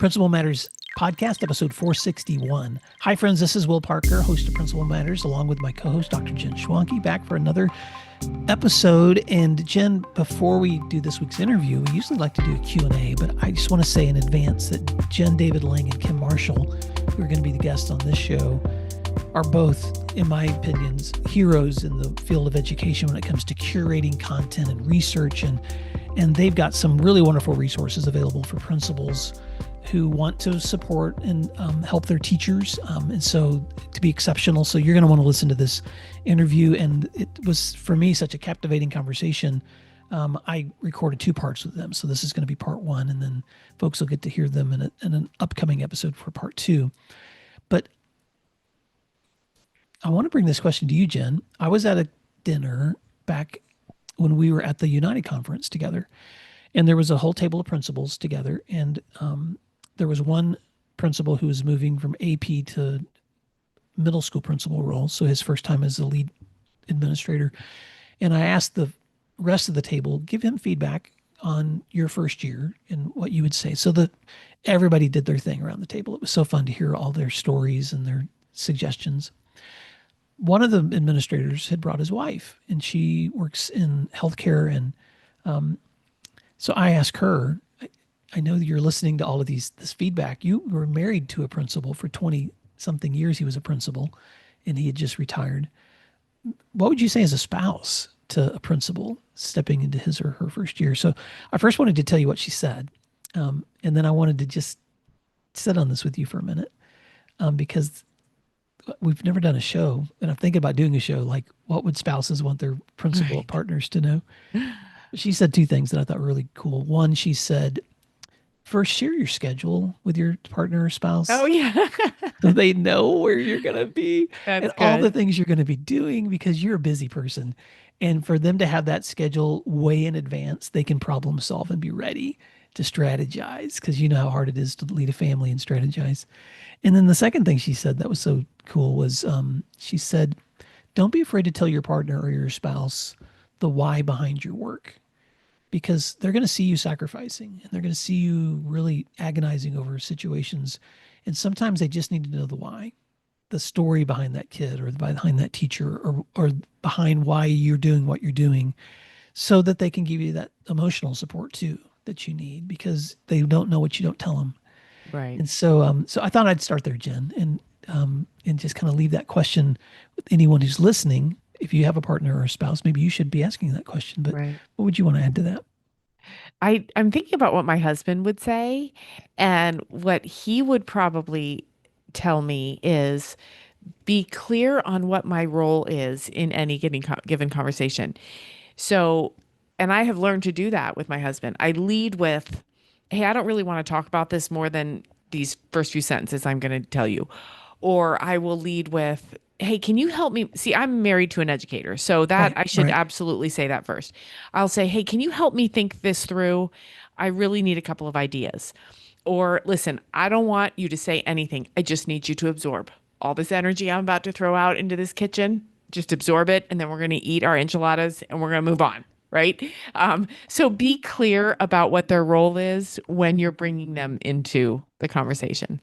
Principal Matters podcast, episode 461. Hi, friends. This is Will Parker, host of Principal Matters, along with my co-host, Dr. Jenn Schwanke, back for another episode. And Jenn, before we do this week's interview, we usually like to do a Q&A, but I just want to say in advance that Jenn, David Lang, and Kim Marshall, who are going to be the guests on this show, are both, in my opinions, heroes in the field of education when it comes to curating content and research. And they've got some really wonderful resources available for principals who want to support and help their teachers. And so to be exceptional. So you're going to want to listen to this interview. And it was, for me, such a captivating conversation. I recorded 2 parts with them. So this is going to be part 1. And then folks will get to hear them in an upcoming episode for part 2. But I want to bring this question to you, Jenn. I was at a dinner back when we were at the United Conference together. And there was a whole table of principals together. And there was one principal who was moving from AP to middle school principal role. So his first time as a lead administrator. And I asked the rest of the table, give him feedback on your first year and what you would say. So that everybody did their thing around the table. It was so fun to hear all their stories and their suggestions. One of the administrators had brought his wife, and she works in healthcare. And so I asked her, I know that you're listening to all of this feedback. You were married to a principal for 20-something years. He was a principal, and he had just retired. What would you say as a spouse to a principal stepping into his or her first year? So I first wanted to tell you what she said, and then I wanted to just sit on this with you for a minute, because we've never done a show, and I'm thinking about doing a show like, what would spouses want their principal partners to know? She said 2 things that I thought were really cool. One, she said, first, share your schedule with your partner or spouse. Oh, yeah. So they know where you're going to be That's and good. all the things you're going to be doing, because you're a busy person. And for them to have that schedule way in advance, they can problem solve and be ready to strategize, because you know how hard it is to lead a family and strategize. And then the second thing she said that was so cool was she said, don't be afraid to tell your partner or your spouse the why behind your work, because they're going to see you sacrificing, and they're going to see you really agonizing over situations. And sometimes they just need to know the why, the story behind that kid or behind that teacher, or behind why you're doing what you're doing, so that they can give you that emotional support too that you need, because they don't know what you don't tell them. Right. And so, so I thought I'd start there, Jenn, and just kind of leave that question with anyone who's listening. If you have a partner or a spouse, maybe you should be asking that question. But Right. what would you want to add to that? I'm thinking about what my husband would say, and what he would probably tell me is, be clear on what my role is in any given conversation. So, and I have learned to do that with my husband. I lead with, hey, I don't really want to talk about this more than these first few sentences I'm going to tell you. Or I will lead with, hey, can you help me? See, I'm married to an educator, so that I should absolutely say that first. I'll say, hey, can you help me think this through? I really need a couple of ideas. Or listen, I don't want you to say anything. I just need you to absorb all this energy I'm about to throw out into this kitchen. Just absorb it, and then we're going to eat our enchiladas and we're going to move on. Right. So be clear about what their role is when you're bringing them into the conversation.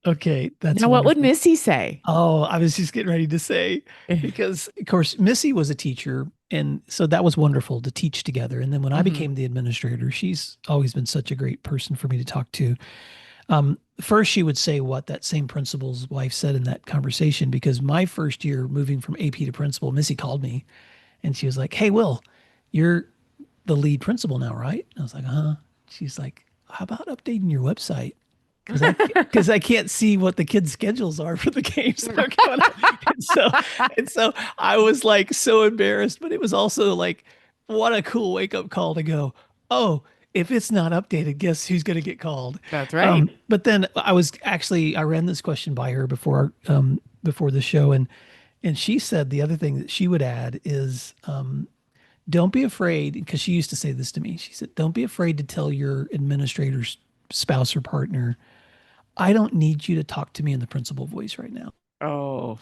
Okay, that's now, what would wonderful. Missy say? Oh, I was just getting ready to say, because of course Missy was a teacher, and so that was wonderful to teach together. And then when I became the administrator, she's always been such a great person for me to talk to. First, she would say what that same principal's wife said in that conversation, because my first year moving from AP to principal, Missy called me and she was like, hey, Will, you're the lead principal now, right? And I was like, huh? She's like, how about updating your website? Because I can't see what the kids' schedules are for the games that are coming up. And so I was like so embarrassed, but it was also like, what a cool wake-up call to go, oh, if it's not updated, guess who's going to get called? That's right. But then I ran this question by her before the show, and she said the other thing that she would add is, don't be afraid, because she used to say this to me. She said, don't be afraid to tell your administrator's spouse or partner, I don't need you to talk to me in the principal voice right now. Oh,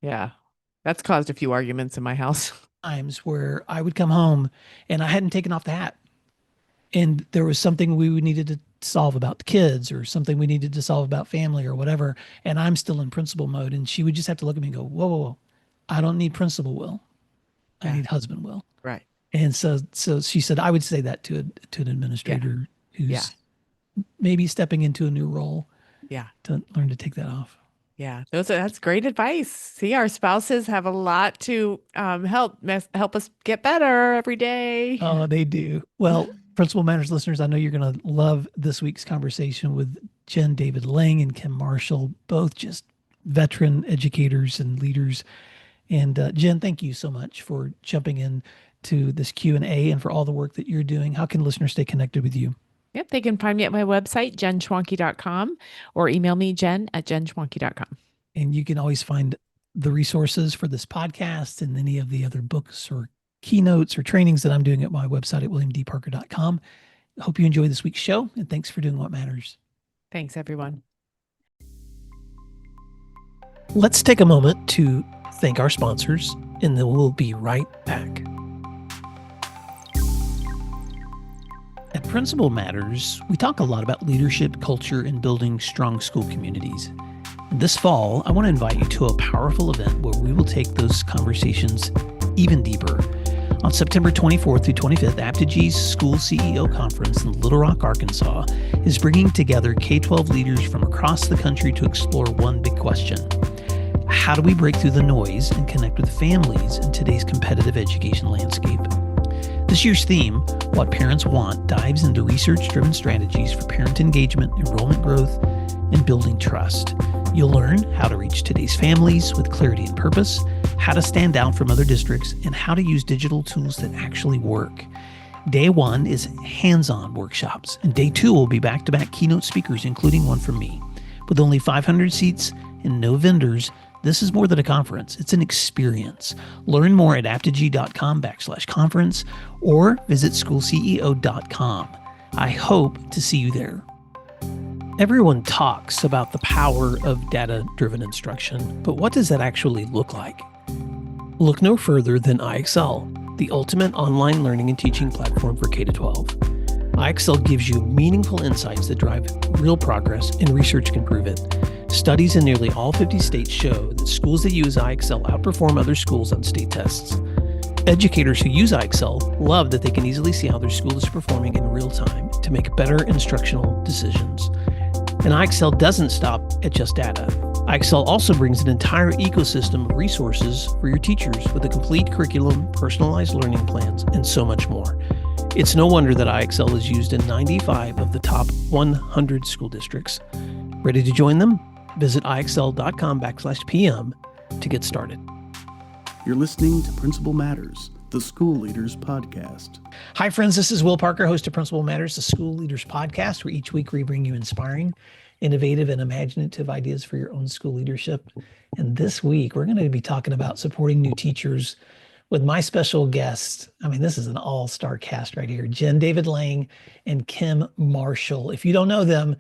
yeah. That's caused a few arguments in my house. Times where I would come home and I hadn't taken off the hat, and there was something we needed solve about the kids or something we needed to solve about family or whatever. And I'm still in principal mode. And she would just have to look at me and go, whoa, whoa, whoa. I don't need principal will. I Yeah. need husband will. Right. And so she said, I would say that to an Yeah. administrator Yeah. who's maybe stepping into a new role Yeah. to learn to take that off. Yeah. That's great advice. See, our spouses have a lot to help us get better every day. Oh, they do. Well, Principal Matters listeners, I know you're going to love this week's conversation with Jenn David Lang and Kim Marshall, both just veteran educators and leaders. And Jenn, thank you so much for jumping in to this Q&A and for all the work that you're doing. How can listeners stay connected with you? Yep, they can find me at my website, jennschwanke.com, or email me, jen@jennschwanke.com. And you can always find the resources for this podcast and any of the other books or keynotes or trainings that I'm doing at my website at williamdparker.com. I hope you enjoy this week's show, and thanks for doing what matters. Thanks, everyone. Let's take a moment to thank our sponsors, and then we'll be right back. At Principal Matters, we talk a lot about leadership, culture, and building strong school communities. This fall, I want to invite you to a powerful event where we will take those conversations even deeper. On September 24th through 25th, Aptigy's School CEO Conference in Little Rock, Arkansas, is bringing together K-12 leaders from across the country to explore one big question. How do we break through the noise and connect with families in today's competitive education landscape? This year's theme, What Parents Want, dives into research-driven strategies for parent engagement, enrollment growth, and building trust. You'll learn how to reach today's families with clarity and purpose, how to stand out from other districts, and how to use digital tools that actually work. Day one is hands-on workshops, and day two will be back-to-back keynote speakers, including one from me. With only 500 seats and no vendors, this is more than a conference. It's an experience. Learn more at aptigy.com/conference or visit schoolceo.com. I hope to see you there. Everyone talks about the power of data-driven instruction, but what does that actually look like? Look no further than IXL, the ultimate online learning and teaching platform for K-12. IXL gives you meaningful insights that drive real progress, and research can prove it. Studies in nearly all 50 states show that schools that use IXL outperform other schools on state tests. Educators who use IXL love that they can easily see how their school is performing in real time to make better instructional decisions. And IXL doesn't stop at just data. IXL also brings an entire ecosystem of resources for your teachers with a complete curriculum, personalized learning plans, and so much more. It's no wonder that IXL is used in 95 of the top 100 school districts. Ready to join them? Visit IXL.com/PM to get started. You're listening to Principal Matters, the School Leaders Podcast. Hi, friends. This is Will Parker, host of Principal Matters, the School Leaders Podcast, where each week we bring you inspiring, innovative, and imaginative ideas for your own school leadership. And this week, we're going to be talking about supporting new teachers with my special guest. I mean, this is an all-star cast right here. Jenn David Lang and Kim Marshall. If you don't know them,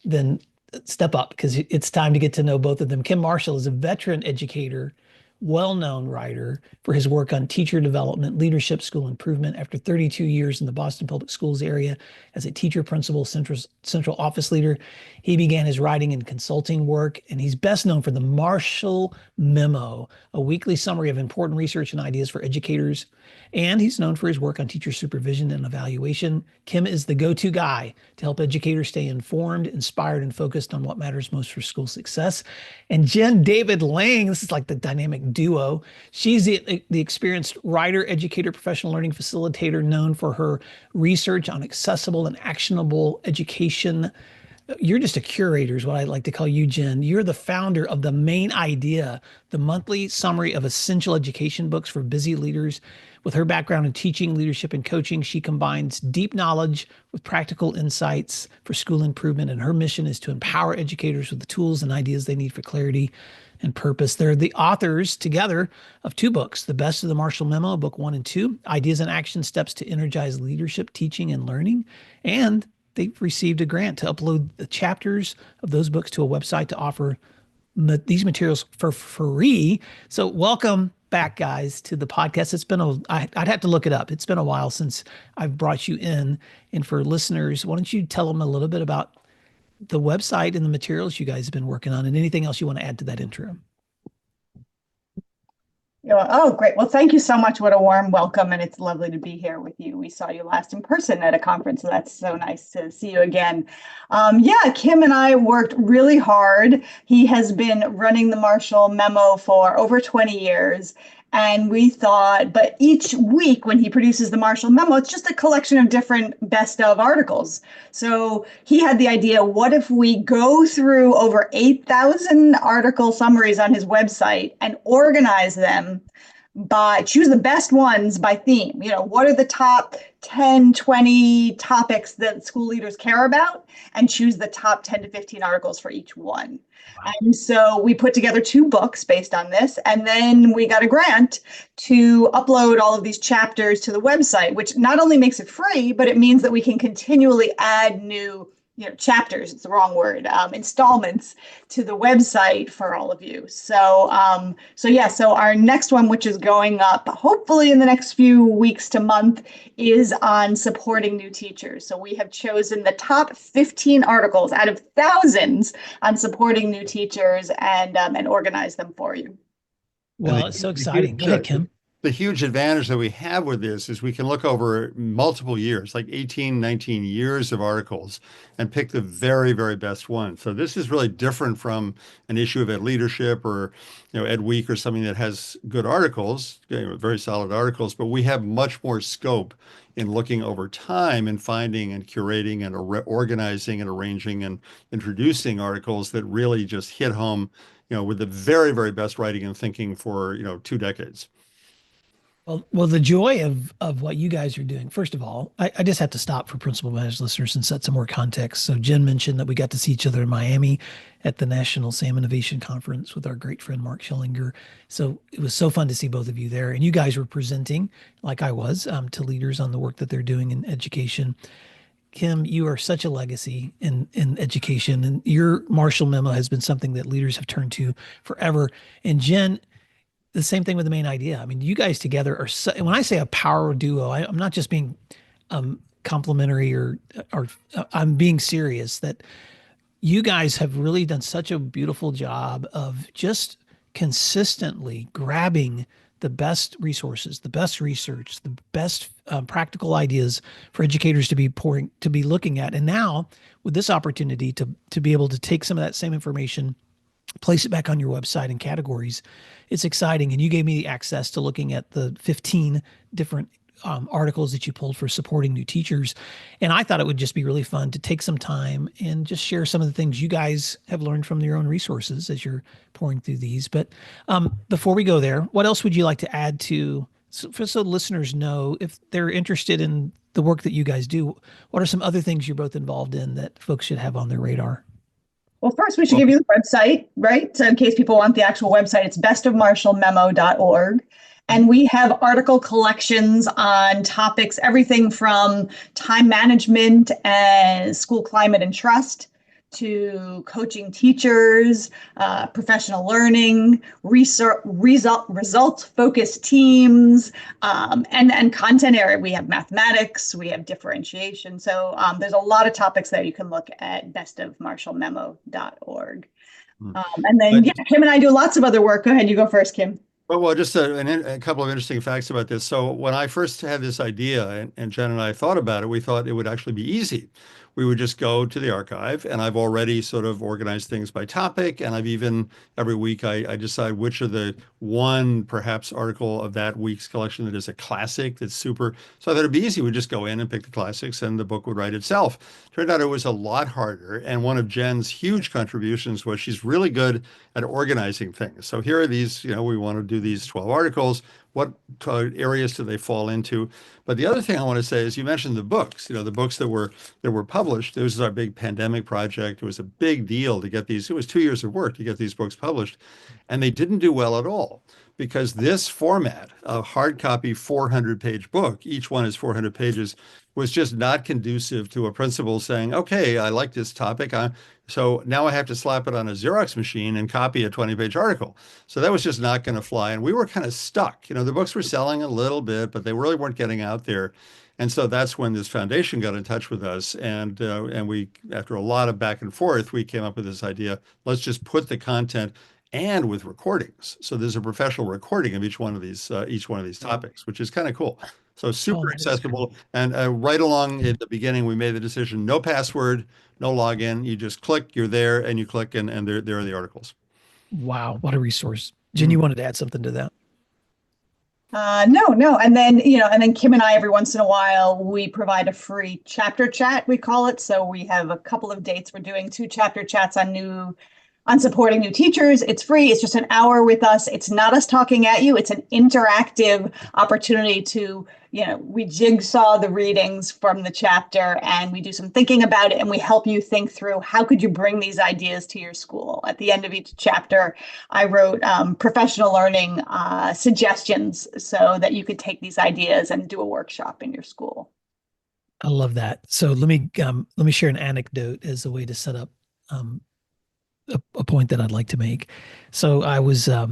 then step up, because it's time to get to know both of them. Kim Marshall is a veteran educator, well-known writer for his work on teacher development, leadership, school improvement. After 32 years in the Boston Public Schools area as a teacher, principal, central office leader, he began his writing and consulting work, and he's best known for the Marshall Memo, a weekly summary of important research and ideas for educators. And he's known for his work on teacher supervision and evaluation. Kim is the go-to guy to help educators stay informed, inspired, and focused on what matters most for school success. And Jenn David Lang, this is like the dynamic duo. She's the experienced writer, educator, professional learning facilitator, known for her research on accessible and actionable education. You're just a curator is what I like to call you, Jenn. You're the founder of The Main Idea, the monthly summary of essential education books for busy leaders. With her background in teaching, leadership, and coaching, she combines deep knowledge with practical insights for school improvement, and her mission is to empower educators with the tools and ideas they need for clarity and purpose. They're the authors together of two books, The Best of the Marshall Memo, Book 1 and 2, Ideas and Action Steps to Energize Leadership, Teaching, and Learning, and they've received a grant to upload the chapters of those books to a website to offer these materials for free. So welcome back, guys, to the podcast. I'd have to look it up. It's been a while since I've brought you in. And for listeners, why don't you tell them a little bit about the website and the materials you guys have been working on and anything else you want to add to that intro? Oh, great. Well, thank you so much. What a warm welcome. And it's lovely to be here with you. We saw you last in person at a conference, so that's so nice to see you again. Yeah, Kim and I worked really hard. He has been running the Marshall Memo for over 20 years. And we thought, but each week when he produces the Marshall Memo, it's just a collection of different best of articles. So he had the idea, what if we go through over 8,000 article summaries on his website and organize them choose the best ones by theme? What are the top 10, 20 topics that school leaders care about, and choose the top 10 to 15 articles for each one. Wow. And so we put together 2 books based on this, and then we got a grant to upload all of these chapters to the website, which not only makes it free, but it means that we can continually add new chapters, it's the wrong word, installments to the website for all of you. So our next one, which is going up hopefully in the next few weeks to month, is on supporting new teachers. So we have chosen the top 15 articles out of thousands on supporting new teachers and organize them for you. Well, it's so exciting. Go ahead, Kim. The huge advantage that we have with this is we can look over multiple years, like 18, 19 years of articles, and pick the very, very best one. So this is really different from an issue of Ed Leadership or Ed Week or something that has good articles, very solid articles, but we have much more scope in looking over time and finding and curating and organizing and arranging and introducing articles that really just hit home, with the very, very best writing and thinking for, 2 decades. Well, the joy of what you guys are doing, first of all, I just have to stop for Principal Matters listeners and set some more context. So Jenn mentioned that we got to see each other in Miami at the National SAM Innovation Conference with our great friend, Mark Schillinger. So it was so fun to see both of you there. And you guys were presenting, like I was, to leaders on the work that they're doing in education. Kim, you are such a legacy in education, and your Marshall Memo has been something that leaders have turned to forever. And Jenn, the same thing with the main idea. I mean, you guys together are when I say a power duo, I'm not just being complimentary or I'm being serious, that you guys have really done such a beautiful job of just consistently grabbing the best resources, the best research, the best practical ideas for educators to be looking at. And now with this opportunity to be able to take some of that same information, place it back on your website in categories, it's exciting. And you gave me access to looking at the 15 different articles that you pulled for supporting new teachers. And I thought it would just be really fun to take some time and just share some of the things you guys have learned from your own resources as you're pouring through these. But before we go there, what else would you like to add so listeners know if they're interested in the work that you guys do? What are some other things you're both involved in that folks should have on their radar? Well, first we should give you the website, right? So in case people want the actual website, it's bestofmarshallmemo.org. And we have article collections on topics, everything from time management and school climate and trust to coaching teachers, professional learning, results-focused teams, and content area. We have mathematics, we have differentiation. So there's a lot of topics there. You can look at bestofmarshallmemo.org. And then, Kim and I do lots of other work. Go ahead, you go first, Kim. Well, just a couple of interesting facts about this. So when I first had this idea and Jenn and I thought about it, we thought it would actually be easy. We would just go to the archive, and I've already sort of organized things by topic, and I've even every week I decide which of the one perhaps article of that week's collection that is a classic that's super. So I thought it'd be easy. We'd just go in and pick the classics, and the book would write itself. Turned out it was a lot harder, and one of Jenn's huge contributions was she's really good at organizing things. So here are these, we want to do these 12 articles. What areas do they fall into? But the other thing I want to say is you mentioned the books, the books that were published. This was our big pandemic project. It was a big deal to get these. It was 2 years of work to get these books published, and they didn't do well at all. because this format, a hard copy 400-page book, each one is 400 pages, was just not conducive to a principal saying, okay, I like this topic. So now I have to slap it on a Xerox machine and copy a 20-page article. So that was just not going to fly. And we were kind of stuck. The books were selling a little bit, but they really weren't getting out there. And so that's when this foundation got in touch with us. And we, after a lot of back and forth, we came up with this idea, let's just put the content and with recordings. So there's a professional recording of each one of these topics, which is kind of cool. So super that is accessible. And right along at the beginning, we made the decision, no password, no login. You just click, you're there, and you click, and there are the articles. Wow, what a resource. Jen, you wanted to add something to that? No. And then Kim and I, every once in a while, we provide a free chapter chat, we call it. So we have a couple of dates. We're doing 2 chapter chats on supporting new teachers. It's free. It's just an hour with us. It's not us talking at you. It's an interactive opportunity to, we jigsaw the readings from the chapter and we do some thinking about it and we help you think through how could you bring these ideas to your school. At the end of each chapter, I wrote professional learning suggestions so that you could take these ideas and do a workshop in your school. I love that. So let me share an anecdote as a way to set up a point that I'd like to make. So I was, I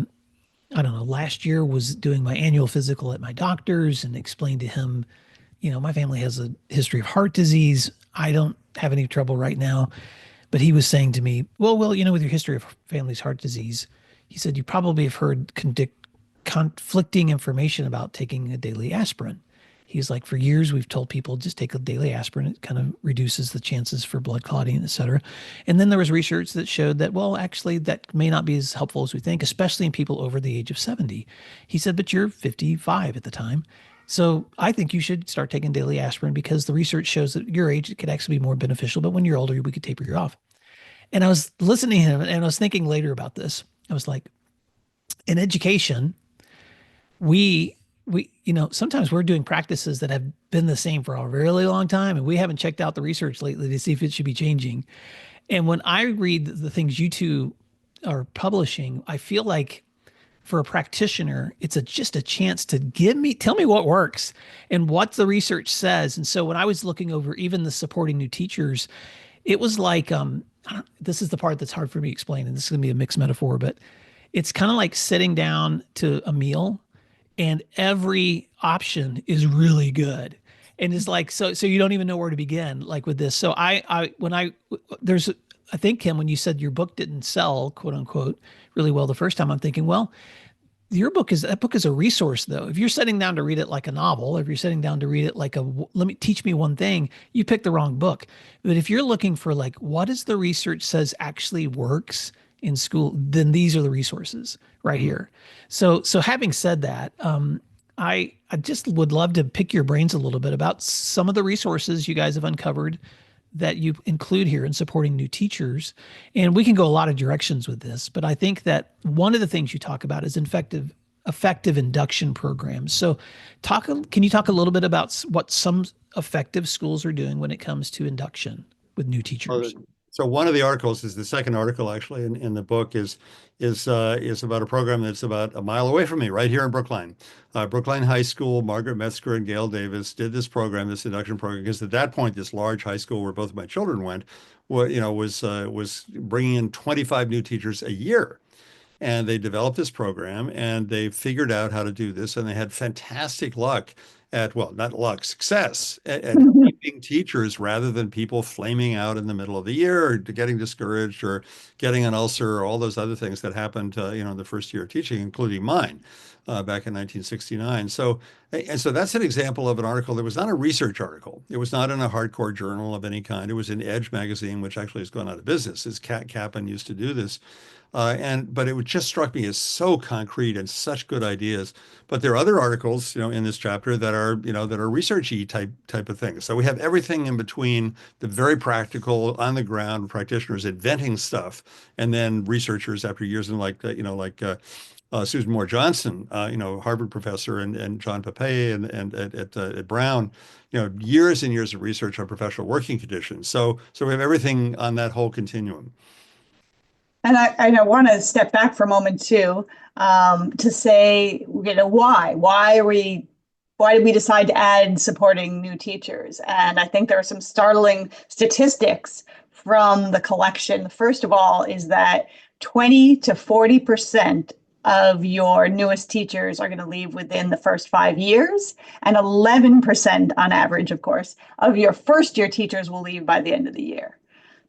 don't know, last year was doing my annual physical at my doctor's and explained to him, my family has a history of heart disease. I don't have any trouble right now. But he was saying to me, well, with your history of family's heart disease, he said, you probably have heard conflicting information about taking a daily aspirin. He's like, for years, we've told people just take a daily aspirin. It kind of reduces the chances for blood clotting, et cetera. And then there was research that showed that, well, actually, that may not be as helpful as we think, especially in people over the age of 70. He said, but you're 55 at the time. So I think you should start taking daily aspirin because the research shows that your age, it could actually be more beneficial. But when you're older, we could taper you off. And I was listening to him and I was thinking later about this. I was like, in education, we sometimes we're doing practices that have been the same for a really long time and we haven't checked out the research lately to see if it should be changing. And when I read the things you two are publishing, I feel like for a practitioner, it's just a chance to tell me what works and what the research says. And so when I was looking over even the supporting new teachers, it was like, this is the part that's hard for me to explain, and this is gonna be a mixed metaphor, but it's kind of like sitting down to a meal and every option is really good. And it's like, so you don't even know where to begin, like with this. So I think, Kim, when you said your book didn't sell, quote unquote, really well the first time, I'm thinking, well, that book is a resource though. If you're sitting down to read it like a novel, if you're sitting down to read it like teach me one thing, you picked the wrong book. But if you're looking for like, what is the research says actually works in school, then these are the resources right here. So having said that, I just would love to pick your brains a little bit about some of the resources you guys have uncovered that you include here in supporting new teachers. And we can go a lot of directions with this, but I think that one of the things you talk about is effective induction programs. So can you talk a little bit about what some effective schools are doing when it comes to induction with new teachers? So one of the articles is the second article actually in the book is about a program that's about a mile away from me, right here in Brookline. Brookline High School, Margaret Metzger and Gail Davis did this program, this induction program, because at that point, this large high school where both of my children went, was bringing in 25 new teachers a year. And they developed this program and they figured out how to do this. And they had fantastic luck not luck, success at keeping teachers rather than people flaming out in the middle of the year or getting discouraged or getting an ulcer or all those other things that happened, in the first year of teaching, including mine back in 1969. So that's an example of an article that was not a research article. It was not in a hardcore journal of any kind. It was in Edge magazine, which actually has gone out of business. As Kaplan used to do this. But it just struck me as so concrete and such good ideas. But there are other articles, in this chapter that are researchy type of things. So we have everything in between the very practical, on the ground practitioners inventing stuff, and then researchers after years and Susan Moore Johnson, Harvard professor, and John Papay and at Brown, years and years of research on professional working conditions. So we have everything on that whole continuum. And I want to step back for a moment too, to say, why did we decide to add supporting new teachers? And I think there are some startling statistics from the collection. First of all, is that 20 to 40% of your newest teachers are going to leave within the first 5 years, and 11% on average, of course, of your first year teachers will leave by the end of the year.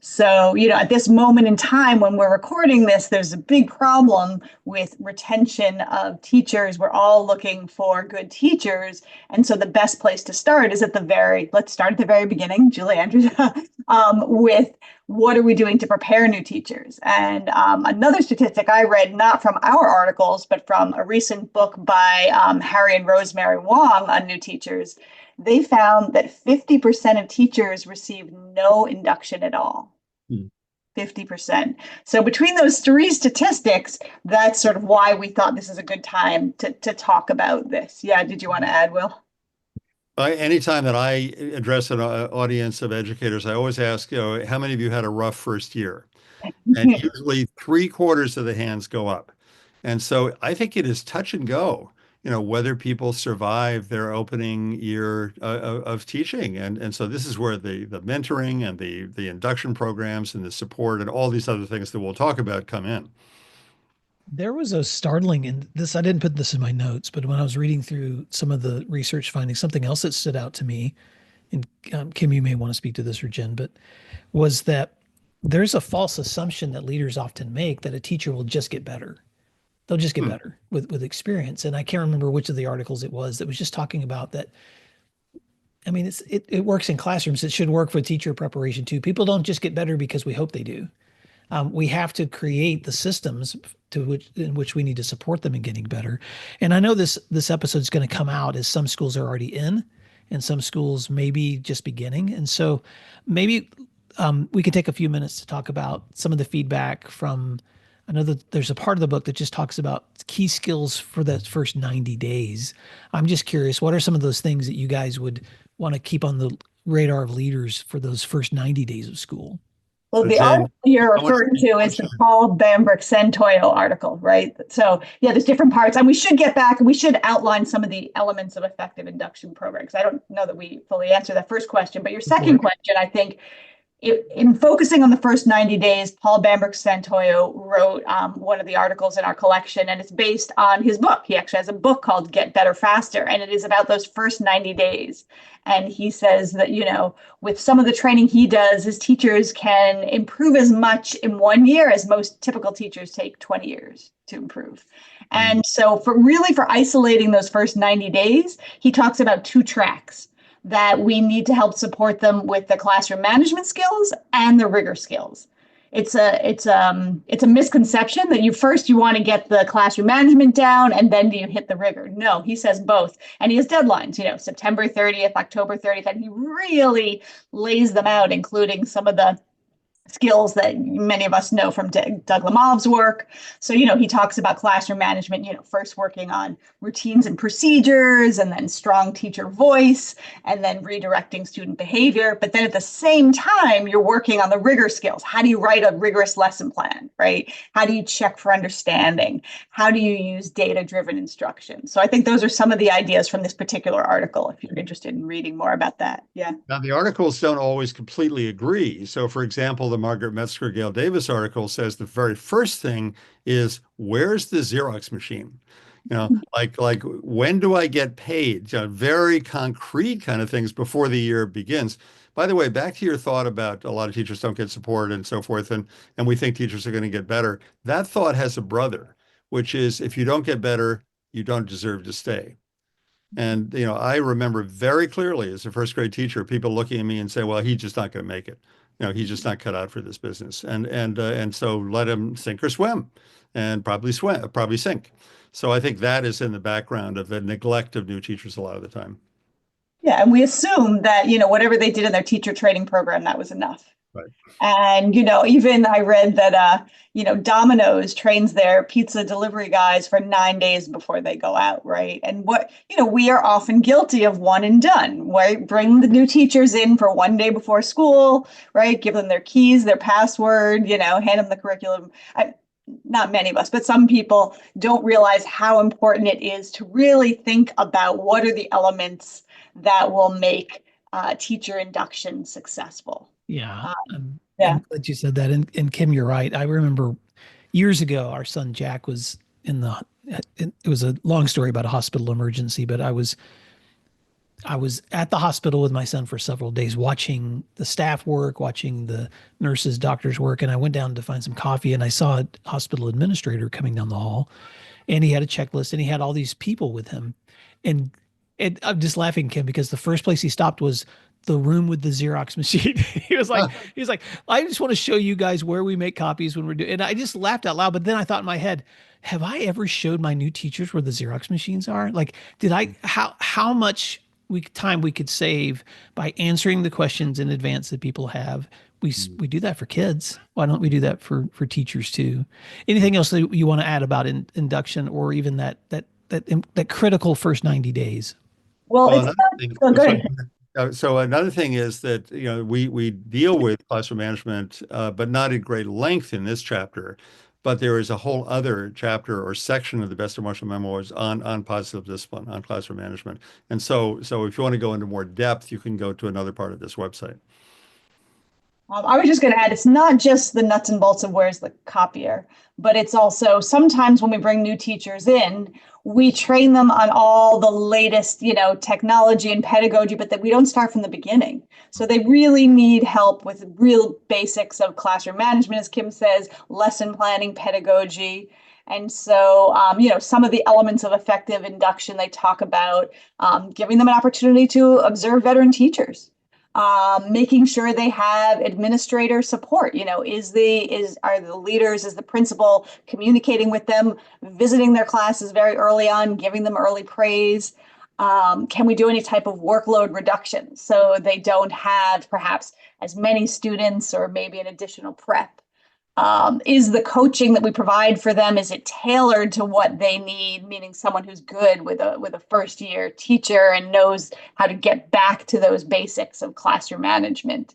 So, at this moment in time when we're recording this, there's a big problem with retention of teachers. We're all looking for good teachers. And so the best place to start is let's start at the very beginning, Julie Andrews, with what are we doing to prepare new teachers? And another statistic I read, not from our articles, but from a recent book by Harry and Rosemary Wong on new teachers, they found that 50% of teachers receive no induction at all. 50%. So between those three statistics, that's sort of why we thought this is a good time to talk about this. Yeah, did you want to add, Will? Anytime that I address an audience of educators, I always ask, how many of you had a rough first year? And usually 3/4 of the hands go up. And so I think it is touch and go, whether people survive their opening year of teaching. And so this is where the mentoring and the induction programs and the support and all these other things that we'll talk about come in. There was a startling, and I didn't put this in my notes, but when I was reading through some of the research findings, something else that stood out to me, and Kim, you may want to speak to this, or Jen, but was that there's a false assumption that leaders often make that a teacher will just get better. They'll just get better with experience. And I can't remember which of the articles it was that was just talking about that. I mean, it works in classrooms. It should work for teacher preparation too. People don't just get better because we hope they do. We have to create the systems in which we need to support them in getting better. And I know this episode is going to come out as some schools are already in, and some schools maybe just beginning. And so maybe we could take a few minutes to talk about some of the feedback from. I know that there's a part of the book that just talks about key skills for the first 90 days. I'm just curious, what are some of those things that you guys would want to keep on the radar of leaders for those first 90 days of school? Well, the article you're referring to is the Paul Bambrick-Santoyo article, right? So yeah, there's different parts, and we should get back and we should outline some of the elements of effective induction programs. I don't know that we fully answer that first question, but your second question, I think, in focusing on the first 90 days, Paul Bambrick-Santoyo wrote one of the articles in our collection, and it's based on his book. He actually has a book called Get Better Faster, and it is about those first 90 days. And he says that, with some of the training he does, his teachers can improve as much in 1 year as most typical teachers take 20 years to improve. And so for isolating those first 90 days, he talks about two tracks that we need to help support them with the classroom management skills and the rigor skills. It's a misconception that you want to get the classroom management down and then do you hit the rigor. No, he says both. And he has deadlines, September 30th, October 30th, and he really lays them out, including some of the skills that many of us know from Doug Lemov's work. So, he talks about classroom management, first working on routines and procedures, and then strong teacher voice, and then redirecting student behavior. But then at the same time, you're working on the rigor skills. How do you write a rigorous lesson plan, right? How do you check for understanding? How do you use data-driven instruction? So I think those are some of the ideas from this particular article, if you're interested in reading more about that. Yeah. Now, the articles don't always completely agree. So, for example, the Margaret Metzger Gail Davis article says the very first thing is, where's the Xerox machine? Like when do I get paid? Very concrete kind of things before the year begins. By the way, back to your thought about a lot of teachers don't get support and so forth, and we think teachers are going to get better. That thought has a brother, which is, if you don't get better, you don't deserve to stay. And, I remember very clearly as a first grade teacher, people looking at me and say, well, he's just not going to make it. He's just not cut out for this business. And so let him sink or swim, and probably sink. So I think that is in the background of the neglect of new teachers a lot of the time. Yeah. And we assume that, whatever they did in their teacher training program, that was enough. Right. And, even I read that, Domino's trains their pizza delivery guys for 9 days before they go out, right? And we are often guilty of one and done, right? Bring the new teachers in for one day before school, right? Give them their keys, their password, hand them the curriculum. Not many of us, but some people don't realize how important it is to really think about what are the elements that will make teacher induction successful. Yeah. Yeah. I'm glad you said that. And Kim, you're right. I remember years ago, our son Jack was it was a long story about a hospital emergency, but I was at the hospital with my son for several days watching the staff work, watching the nurses, doctors work. And I went down to find some coffee and I saw a hospital administrator coming down the hall and he had a checklist and he had all these people with him. And I'm just laughing, Kim, because the first place he stopped was the room with the Xerox machine. he was like, I just want to show you guys where we make copies when we're doing. And I just laughed out loud. But then I thought in my head, have I ever showed my new teachers where the Xerox machines are? Like, did I? How much time we could save by answering the questions in advance that people have? We do that for kids. Why don't we do that for teachers too? Anything else that you want to add about induction or even that critical first 90 days? Well, Well, it's another thing, so oh, sorry. good. So another thing is that, we deal with classroom management, but not at great length in this chapter. But there is a whole other chapter or section of the Best of Marshall Memoirs on positive discipline, on classroom management. And so if you want to go into more depth, you can go to another part of this website. I was just going to add, it's not just the nuts and bolts of where's the copier, but it's also sometimes when we bring new teachers in, we train them on all the latest, technology and pedagogy, but that we don't start from the beginning. So they really need help with real basics of classroom management, as Kim says, lesson planning, pedagogy. And so, some of the elements of effective induction, they talk about giving them an opportunity to observe veteran teachers. Making sure they have administrator support. Are the leaders, is the principal communicating with them, visiting their classes very early on, giving them early praise? Can we do any type of workload reduction so they don't have perhaps as many students or maybe an additional prep? Is the coaching that we provide for them, is it tailored to what they need, meaning someone who's good with a first year teacher and knows how to get back to those basics of classroom management?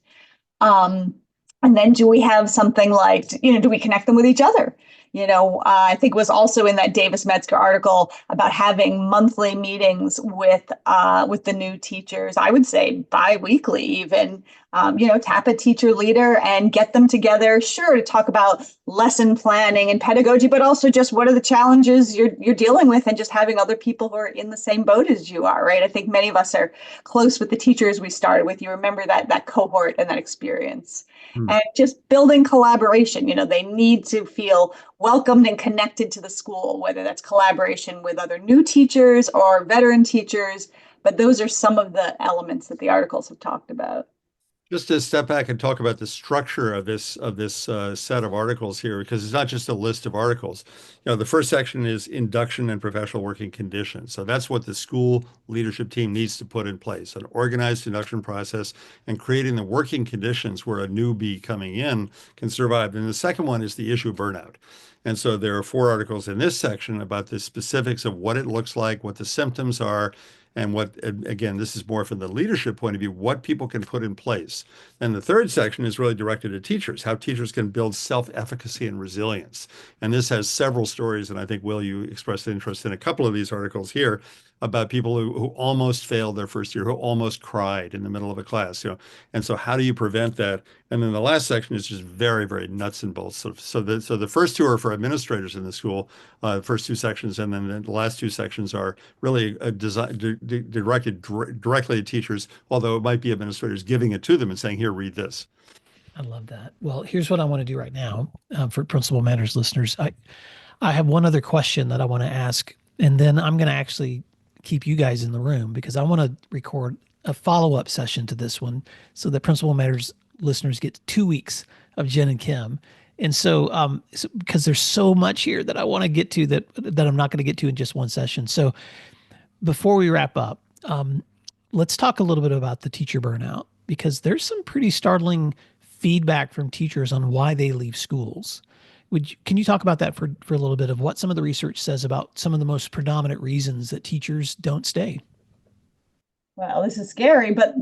And then do we have something like, do we connect them with each other? I think it was also in that Davis Metzger article about having monthly meetings with the new teachers. I would say bi-weekly even. Tap a teacher leader and get them together, sure, to talk about lesson planning and pedagogy, but also just what are the challenges you're dealing with and just having other people who are in the same boat as you are, right? I think many of us are close with the teachers we started with. You remember that cohort and that experience. And just building collaboration. They need to feel welcomed and connected to the school, whether that's collaboration with other new teachers or veteran teachers. But those are some of the elements that the articles have talked about. Just to step back and talk about the structure of this set of articles here, because it's not just a list of articles. The first section is induction and professional working conditions. So that's what the school leadership team needs to put in place, an organized induction process and creating the working conditions where a newbie coming in can survive. And the second one is the issue of burnout. And so there are 4 articles in this section about the specifics of what it looks like, what the symptoms are, and what, again, this is more from the leadership point of view, what people can put in place. And the third section is really directed at teachers, how teachers can build self-efficacy and resilience. And this has several stories, and I think, Will, you expressed interest in a couple of these articles here about people who almost failed their first year, who almost cried in the middle of a class, And so how do you prevent that? And then the last section is just very, very nuts and bolts. So the first 2 are for administrators in the school, the first 2 sections, and then the last 2 sections are really directed directly at teachers, although it might be administrators giving it to them and saying, here, read this. I love that. Well, here's what I want to do right now for Principal Matters listeners. I have one other question that I want to ask, and then I'm going to actually keep you guys in the room because I want to record a follow-up session to this one so that Principal Matters listeners get 2 weeks of Jenn and Kim. And so, because there's so much here that I want to get to that I'm not going to get to in just one session. So before we wrap up, let's talk a little bit about the teacher burnout because there's some pretty startling feedback from teachers on why they leave schools. Can you talk about that for a little bit of what some of the research says about some of the most predominant reasons that teachers don't stay? Well, this is scary, but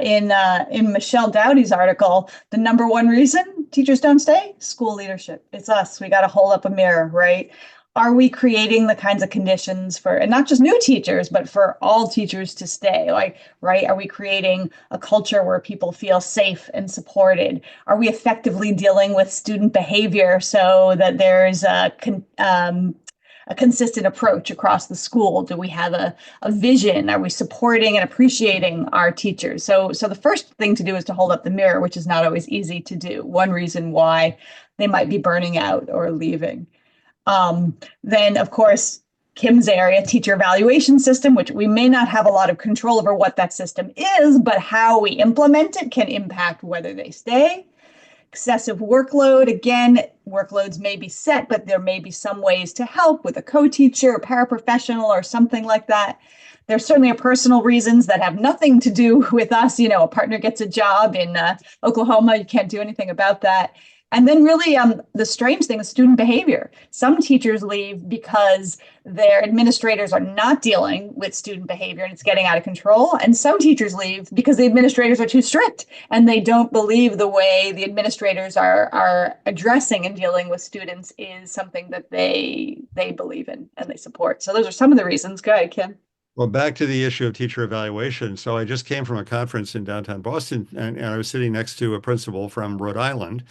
in Michelle Dowdy's article, the number one reason teachers don't stay, school leadership. It's us. We got to hold up a mirror, right? Are we creating the kinds of conditions for, and not just new teachers, but for all teachers to stay? Like, right? Are we creating a culture where people feel safe and supported? Are we effectively dealing with student behavior so that there's a consistent approach across the school? Do we have a vision? Are we supporting and appreciating our teachers? So the first thing to do is to hold up the mirror, which is not always easy to do. One reason why they might be burning out or leaving. Then, of course, Kim's area, teacher evaluation system, which we may not have a lot of control over what that system is, but how we implement it can impact whether they stay. Excessive workload, again, workloads may be set, but there may be some ways to help with a co-teacher, a paraprofessional, or something like that. There's certainly personal reasons that have nothing to do with us. A partner gets a job in Oklahoma, you can't do anything about that. And then really the strange thing is student behavior. Some teachers leave because their administrators are not dealing with student behavior and it's getting out of control. And some teachers leave because the administrators are too strict and they don't believe the way the administrators are addressing and dealing with students is something that they believe in and they support. So those are some of the reasons. Go ahead, Kim. Well, back to the issue of teacher evaluation. So I just came from a conference in downtown Boston, and I was sitting next to a principal from Rhode Island.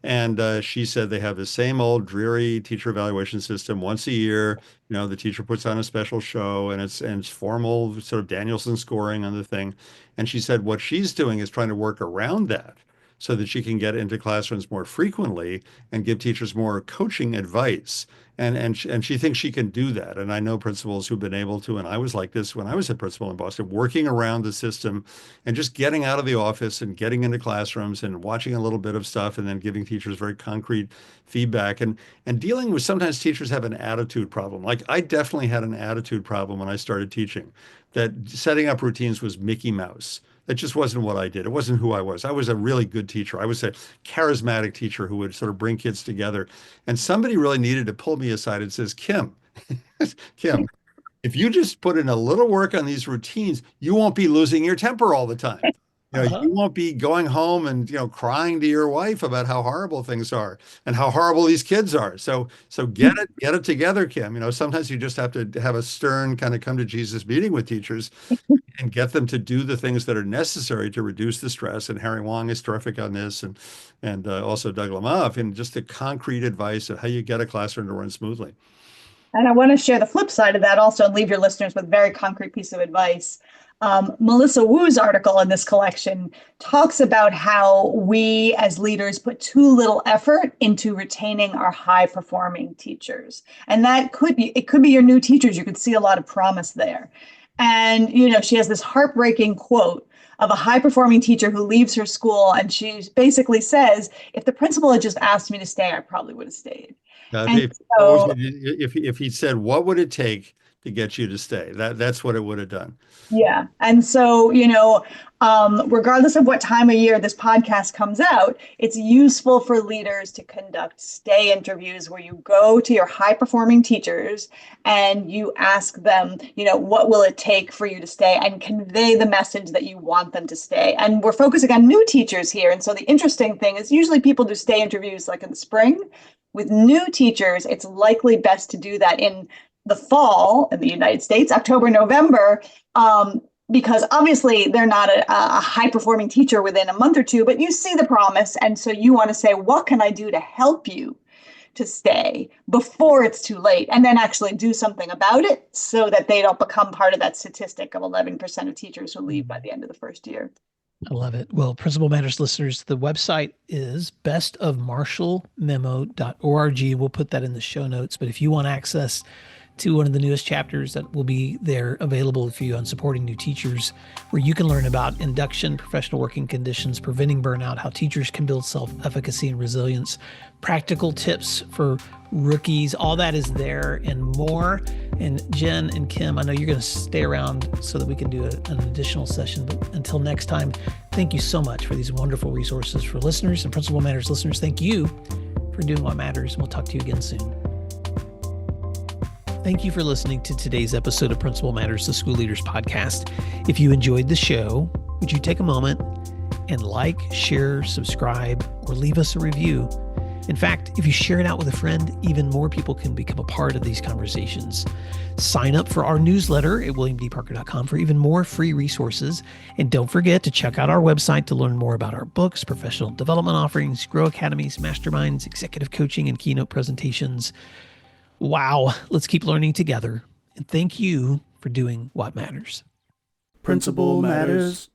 And she said they have the same old dreary teacher evaluation system once a year. The teacher puts on a special show and it's formal sort of Danielson scoring on the thing. And she said what she's doing is trying to work around that so that she can get into classrooms more frequently and give teachers more coaching advice. And she thinks she can do that. And I know principals who've been able to, and I was like this when I was a principal in Boston, working around the system and just getting out of the office and getting into classrooms and watching a little bit of stuff and then giving teachers very concrete feedback and dealing with sometimes teachers have an attitude problem. Like I definitely had an attitude problem when I started teaching, that setting up routines was Mickey Mouse. That just wasn't what I did. It wasn't who I was. I was a really good teacher. I was a charismatic teacher who would sort of bring kids together. And somebody really needed to pull me aside and says, Kim, Kim, if you just put in a little work on these routines, you won't be losing your temper all the time. You won't be going home and, crying to your wife about how horrible things are and how horrible these kids are. So get it together, Kim. Sometimes you just have to have a stern kind of come to Jesus meeting with teachers and get them to do the things that are necessary to reduce the stress. And Harry Wong is terrific on this, and also Doug Lamov, and just the concrete advice of how you get a classroom to run smoothly. And I want to share the flip side of that also and leave your listeners with a very concrete piece of advice. Melissa Wu's article in this collection talks about how we as leaders put too little effort into retaining our high performing teachers. And it could be your new teachers. You could see a lot of promise there. And, she has this heartbreaking quote of a high performing teacher who leaves her school. And she basically says, if the principal had just asked me to stay, I probably would have stayed. If he said, what would it take to get you to stay? That's what it would have done. Yeah. And so, regardless of what time of year this podcast comes out, it's useful for leaders to conduct stay interviews where you go to your high performing teachers and you ask them, what will it take for you to stay, and convey the message that you want them to stay. And we're focusing on new teachers here. And so the interesting thing is usually people do stay interviews like in the spring. With new teachers, it's likely best to do that in the fall in the United States, October, November, because obviously they're not a high performing teacher within a month or two, but you see the promise. And so you want to say, what can I do to help you to stay before it's too late? And then actually do something about it so that they don't become part of that statistic of 11% of teachers who leave by the end of the first year. I love it. Well, Principal Matters listeners, the website is bestofmarshallmemo.org. We'll put that in the show notes. But if you want access to one of the newest chapters that will be there available for you on supporting new teachers, where you can learn about induction, professional working conditions, preventing burnout, how teachers can build self-efficacy and resilience, practical tips for rookies, all that is there and more. And Jenn and Kim, I know you're going to stay around so that we can do an additional session. But until next time, thank you so much for these wonderful resources for listeners and Principal Matters listeners. Thank you for doing what matters. We'll talk to you again soon. Thank you for listening to today's episode of Principal Matters, the School Leaders Podcast. If you enjoyed the show, would you take a moment and like, share, subscribe, or leave us a review? In fact, if you share it out with a friend, even more people can become a part of these conversations. Sign up for our newsletter at williamdparker.com for even more free resources. And don't forget to check out our website to learn more about our books, professional development offerings, Grow Academies, masterminds, executive coaching, and keynote presentations. Wow, let's keep learning together. And thank you for doing what matters. Principal Matters.